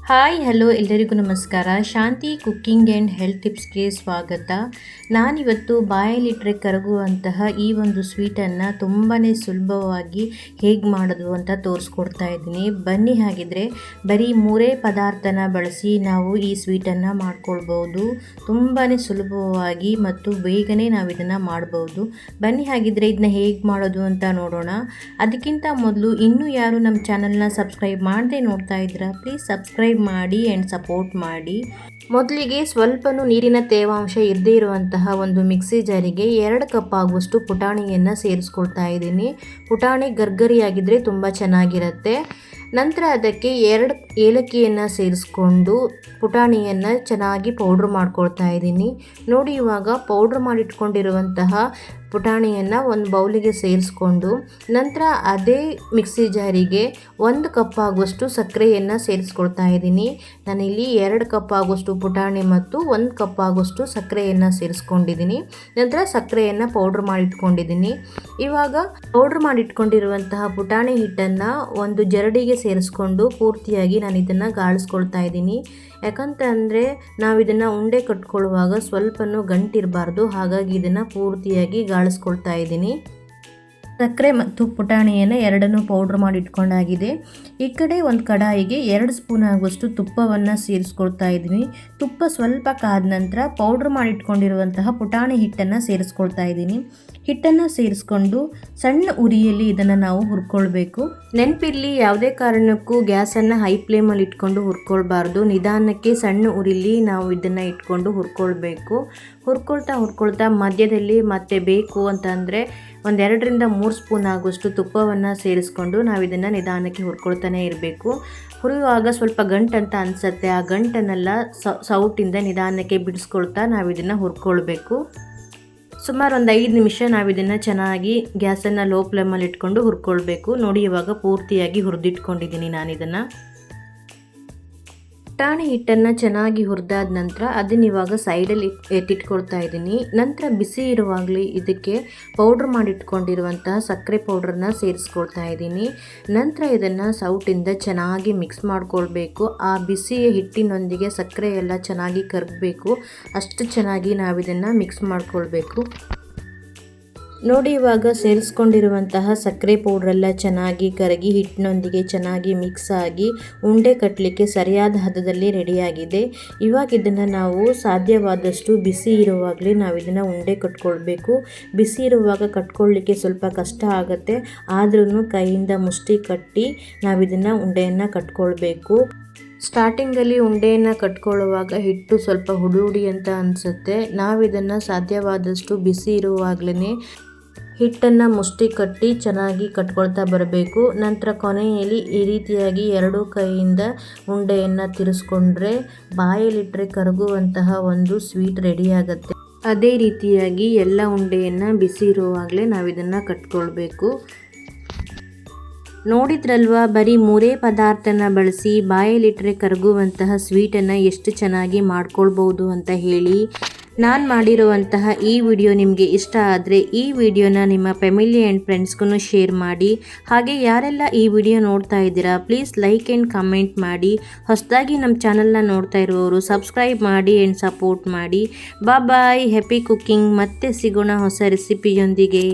Hi hello ಎಲ್ಲರಿಗೂ ನಮಸ್ಕಾರ. ಶಾಂತಿ cooking and health ಟಿಪ್ಸ್ಗೆ ಸ್ವಾಗತ. ನಾನಿವತ್ತು ಬಾಯಲ್ಲಿಟ್ಟರೆ ಕರಗುವಂತಹ ಈ ಒಂದು ಸ್ವೀಟನ್ನು ತುಂಬಾ ಸುಲಭವಾಗಿ ಹೇಗೆ ಮಾಡೋದು ಅಂತ ತೋರಿಸ್ಕೊಡ್ತಾ ಇದ್ದೀನಿ. ಬನ್ನಿ, ಹಾಗಿದ್ರೆ ಬರೀ 3 ಪದಾರ್ಥನ ಬಳಸಿ ನಾವು ಈ ಸ್ವೀಟನ್ನು ಮಾಡ್ಕೊಳ್ಬೋದು. ತುಂಬಾ ಸುಲಭವಾಗಿ ಮತ್ತು ಬೇಗನೆ ನಾವು ಇದನ್ನು ಮಾಡ್ಬೋದು. ಬನ್ನಿ, ಹಾಗಿದ್ರೆ ಇದನ್ನ ಹೇಗೆ ಮಾಡೋದು ಅಂತ ನೋಡೋಣ. ಅದಕ್ಕಿಂತ ಮೊದಲು ಇನ್ನೂ ಯಾರು ನಮ್ಮ ಚಾನಲ್ನ ಸಬ್ಸ್ಕ್ರೈಬ್ ಮಾಡದೆ ನೋಡ್ತಾ ಇದ್ದೀರಾ, ಪ್ಲೀಸ್ ಸಬ್ಸ್ಕ್ರೈಬ್ ಮಾಡಿ ಆ್ಯಂಡ್ ಸಪೋರ್ಟ್ ಮಾಡಿ. ಮೊದಲಿಗೆ ಸ್ವಲ್ಪನೂ ನೀರಿನ ತೇವಾಂಶ ಇರದೇ ಇರುವಂತಹ ಒಂದು ಮಿಕ್ಸಿ ಜಾರಿಗೆ 2 ಕಪ್ ಆಗುವಷ್ಟು ಪುಟಾಣಿಯನ್ನು ಸೇರಿಸ್ಕೊಳ್ತಾ ಇದ್ದೀನಿ. ಪುಟಾಣಿ ಗರ್ಗರಿಯಾಗಿದ್ದರೆ ತುಂಬ ಚೆನ್ನಾಗಿರುತ್ತೆ. ನಂತರ ಅದಕ್ಕೆ 2 ಏಲಕ್ಕಿಯನ್ನು ಸೇರಿಸ್ಕೊಂಡು ಪುಟಾಣಿಯನ್ನು ಚೆನ್ನಾಗಿ ಪೌಡ್ರ್ ಮಾಡ್ಕೊಳ್ತಾ ಇದ್ದೀನಿ. ನೋಡಿ, ಇವಾಗ ಪೌಡ್ರ್ ಮಾಡಿಟ್ಕೊಂಡಿರುವಂತಹ ಪುಟಾಣಿಯನ್ನು ಒಂದು ಬೌಲಿಗೆ ಸೇರಿಸ್ಕೊಂಡು ನಂತರ ಅದೇ ಮಿಕ್ಸಿ ಜಾರಿಗೆ 1 ಕಪ್ ಆಗುವಷ್ಟು ಸಕ್ಕರೆಯನ್ನು ಸೇರಿಸ್ಕೊಳ್ತಾ ಇದ್ದೀನಿ. ನಾನಿಲ್ಲಿ 2 ಕಪ್ ಆಗುವಷ್ಟು ಪುಟಾಣಿ ಮತ್ತು 1 ಕಪ್ ಆಗುವಷ್ಟು ಸಕ್ಕರೆಯನ್ನು ಸೇರಿಸ್ಕೊಂಡಿದ್ದೀನಿ. ನಂತರ ಸಕ್ಕರೆಯನ್ನು ಪೌಡ್ರ್ ಮಾಡಿಟ್ಕೊಂಡಿದ್ದೀನಿ. ಇವಾಗ ಪೌಡ್ರ್ ಮಾಡಿಟ್ಕೊಂಡಿರುವಂತಹ ಪುಟಾಣಿ ಹಿಟ್ಟನ್ನು ಒಂದು ಜರಡಿಗೆ ಸೇರಿಸ್ಕೊಂಡು ಪೂರ್ತಿಯಾಗಿ ನಾನು ಇದನ್ನು ಗಾಳಿಸ್ಕೊಳ್ತಾ ಇದ್ದೀನಿ. ಯಾಕಂತಂದರೆ ನಾವು ಇದನ್ನು ಉಂಡೆ ಕಟ್ಕೊಳ್ಳುವಾಗ ಸ್ವಲ್ಪನೂ ಗಂಟಿರಬಾರ್ದು, ಹಾಗಾಗಿ ಇದನ್ನು ಪೂರ್ತಿಯಾಗಿ ಗಾಳಿಸ್ಕೊಳ್ತಾ ಇದ್ದೀನಿ. ಸಕ್ಕರೆ ಮತ್ತು ಪುಟಾಣಿಯನ್ನು ಎರಡನ್ನೂ ಪೌಡ್ರ್ ಮಾಡಿ ಇಟ್ಕೊಂಡಾಗಿದೆ. ಈ ಕಡೆ ಒಂದು ಕಡಾಯಿಗೆ 2 ಸ್ಪೂನ್ ಆಗುವಷ್ಟು ತುಪ್ಪವನ್ನು ಸೇರಿಸ್ಕೊಳ್ತಾ ಇದ್ದೀನಿ. ತುಪ್ಪ ಸ್ವಲ್ಪ ಕಾದ ನಂತರ ಪೌಡ್ರ್ ಮಾಡಿಟ್ಕೊಂಡಿರುವಂತಹ ಪುಟಾಣಿ ಹಿಟ್ಟನ್ನು ಸೇರಿಸ್ಕೊಳ್ತಾ ಇದ್ದೀನಿ. ಹಿಟ್ಟನ್ನು ಸೇರಿಸ್ಕೊಂಡು ಸಣ್ಣ ಉರಿಯಲ್ಲಿ ಇದನ್ನು ನಾವು ಹುರ್ಕೊಳ್ಬೇಕು. ನೆನಪಿರಲಿ, ಯಾವುದೇ ಕಾರಣಕ್ಕೂ ಗ್ಯಾಸನ್ನು ಹೈ ಫ್ಲೇಮಲ್ಲಿ ಇಟ್ಕೊಂಡು ಹುರ್ಕೊಳ್ಬಾರ್ದು. ನಿಧಾನಕ್ಕೆ ಸಣ್ಣ ಉರಿಲಿ ನಾವು ಇದನ್ನು ಇಟ್ಕೊಂಡು ಹುರ್ಕೊಳ್ಬೇಕು. ಹುರ್ಕೊಳ್ತಾ ಮಧ್ಯದಲ್ಲಿ ಮತ್ತೆ ಬೇಕು ಅಂತಂದರೆ 2 ರಿಂದ 3 ಸ್ಪೂನ್ ಆಗುವಷ್ಟು ತುಪ್ಪವನ್ನು ಸೇರಿಸ್ಕೊಂಡು ನಾವು ಇದನ್ನು ನಿಧಾನಕ್ಕೆ ಹುರ್ಕೊಳ್ತಾನೆ ಇರಬೇಕು. ಹುರಿಯುವಾಗ ಸ್ವಲ್ಪ ಗಂಟಂತ ಅನಿಸುತ್ತೆ, ಆ ಗಂಟನ್ನೆಲ್ಲ ಸೌಟಿಂದ ನಿಧಾನಕ್ಕೆ ಬಿಡಿಸ್ಕೊಳ್ತಾ ನಾವು ಇದನ್ನು ಹುರ್ಕೊಳ್ಬೇಕು. ಸುಮಾರು ಒಂದು 5 ನಿಮಿಷ ನಾವು ಇದನ್ನು ಚೆನ್ನಾಗಿ ಗ್ಯಾಸನ್ನು ಲೋ ಫ್ಲೇಮಲ್ಲಿ ಇಟ್ಕೊಂಡು ಹುರ್ಕೊಳ್ಬೇಕು. ನೋಡಿ, ಇವಾಗ ಪೂರ್ತಿಯಾಗಿ ಹುರಿದಿಟ್ಕೊಂಡಿದ್ದೀನಿ ನಾನು ಇದನ್ನು. ಪುಟಾಣಿ ಹಿಟ್ಟನ್ನು ಚೆನ್ನಾಗಿ ಹುರಿದಾದ ನಂತರ ಅದನ್ನ ಇವಾಗ ಸೈಡಲ್ಲಿ ಎತ್ತಿಟ್ಕೊಳ್ತಾ ಇದ್ದೀನಿ. ನಂತರ ಬಿಸಿ ಇರುವಾಗಲೇ ಇದಕ್ಕೆ ಪೌಡ್ರ್ ಮಾಡಿಟ್ಕೊಂಡಿರುವಂತಹ ಸಕ್ಕರೆ ಪೌಡ್ರನ್ನ ಸೇರಿಸ್ಕೊಳ್ತಾ ಇದ್ದೀನಿ. ನಂತರ ಇದನ್ನು ಸೌಟಿಂದ ಚೆನ್ನಾಗಿ ಮಿಕ್ಸ್ ಮಾಡ್ಕೊಳ್ಬೇಕು. ಆ ಬಿಸಿಯ ಹಿಟ್ಟಿನೊಂದಿಗೆ ಸಕ್ಕರೆ ಎಲ್ಲ ಚೆನ್ನಾಗಿ ಕರಗಬೇಕು, ಅಷ್ಟು ಚೆನ್ನಾಗಿ ನಾವು ಇದನ್ನು ಮಿಕ್ಸ್ ಮಾಡ್ಕೊಳ್ಬೇಕು. ನೋಡಿ, ಇವಾಗ ಸೇರಿಸ್ಕೊಂಡಿರುವಂತಹ ಸಕ್ಕರೆ ಪೌಡ್ರೆಲ್ಲ ಚೆನ್ನಾಗಿ ಕರಗಿ ಹಿಟ್ಟಿನೊಂದಿಗೆ ಚೆನ್ನಾಗಿ ಮಿಕ್ಸ್ ಆಗಿ ಉಂಡೆ ಕಟ್ಟಲಿಕ್ಕೆ ಸರಿಯಾದ ಹದದಲ್ಲಿ ರೆಡಿಯಾಗಿದೆ. ಇವಾಗ ಇದನ್ನು ನಾವು ಸಾಧ್ಯವಾದಷ್ಟು ಬಿಸಿ ಇರುವಾಗಲೇ ನಾವು ಇದನ್ನು ಉಂಡೆ ಕಟ್ಕೊಳ್ಬೇಕು. ಬಿಸಿ ಇರುವಾಗ ಕಟ್ಕೊಳ್ಳಿಕ್ಕೆ ಸ್ವಲ್ಪ ಕಷ್ಟ ಆಗುತ್ತೆ, ಆದ್ರೂ ಕೈಯಿಂದ ಮುಷ್ಟಿ ಕಟ್ಟಿ ನಾವು ಇದನ್ನು ಉಂಡೆಯನ್ನು ಕಟ್ಕೊಳ್ಬೇಕು. ಸ್ಟಾರ್ಟಿಂಗಲ್ಲಿ ಉಂಡೆಯನ್ನು ಕಟ್ಕೊಳ್ಳುವಾಗ ಹಿಟ್ಟು ಸ್ವಲ್ಪ ಹುಡಿ ಅಂತ ಅನಿಸುತ್ತೆ. ನಾವಿದನ್ನು ಸಾಧ್ಯವಾದಷ್ಟು ಬಿಸಿ ಇರುವಾಗಲೇ ಹಿಟ್ಟನ್ನು ಮುಷ್ಟಿ ಕಟ್ಟಿ ಚೆನ್ನಾಗಿ ಕಟ್ಕೊಳ್ತಾ ಬರಬೇಕು. ನಂತರ ಕೊನೆಯಲ್ಲಿ ಈ ರೀತಿಯಾಗಿ 2 ಕೈಯಿಂದ ಉಂಡೆಯನ್ನು ತಿರ್ಸ್ಕೊಂಡ್ರೆ ಬಾಯಲ್ಲಿಟ್ಟರೆ ಕರಗುವಂತಹ ಒಂದು ಸ್ವೀಟ್ ರೆಡಿಯಾಗುತ್ತೆ. ಅದೇ ರೀತಿಯಾಗಿ ಎಲ್ಲ ಉಂಡೆಯನ್ನು ಬಿಸಿ ಇರುವಾಗಲೇ ನಾವು ಇದನ್ನು ಕಟ್ಕೊಳ್ಬೇಕು. ನೋಡಿದ್ರಲ್ವಾ, ಬರೀ 3 ಪದಾರ್ಥನ ಬಳಸಿ ಬಾಯಲ್ಲಿಟ್ಟರೆ ಕರಗುವಂತಹ ಸ್ವೀಟನ್ನು ಎಷ್ಟು ಚೆನ್ನಾಗಿ ಮಾಡ್ಕೊಳ್ಬೋದು ಅಂತ ಹೇಳಿ. ನಾನು ಮಾಡಿರುವಂತಹ ಈ ವಿಡಿಯೋ ನಿಮಗೆ ಇಷ್ಟ ಆದರೆ ಈ ವಿಡಿಯೋನ ನಿಮ್ಮ ಫ್ಯಾಮಿಲಿ ಆ್ಯಂಡ್ ಫ್ರೆಂಡ್ಸ್ಗೂ ಶೇರ್ ಮಾಡಿ. ಹಾಗೆ ಯಾರೆಲ್ಲ ಈ ವಿಡಿಯೋ ನೋಡ್ತಾ ಇದ್ದೀರಾ, ಪ್ಲೀಸ್ ಲೈಕ್ ಆ್ಯಂಡ್ ಕಮೆಂಟ್ ಮಾಡಿ. ಹೊಸದಾಗಿ ನಮ್ಮ ಚಾನಲ್ನ ನೋಡ್ತಾ ಇರುವವರು ಸಬ್ಸ್ಕ್ರೈಬ್ ಮಾಡಿ ಆ್ಯಂಡ್ ಸಪೋರ್ಟ್ ಮಾಡಿ. ಬಾಯ್, ಹ್ಯಾಪಿ ಕುಕ್ಕಿಂಗ್. ಮತ್ತೆ ಸಿಗೋಣ ಹೊಸ ರೆಸಿಪಿಯೊಂದಿಗೆ.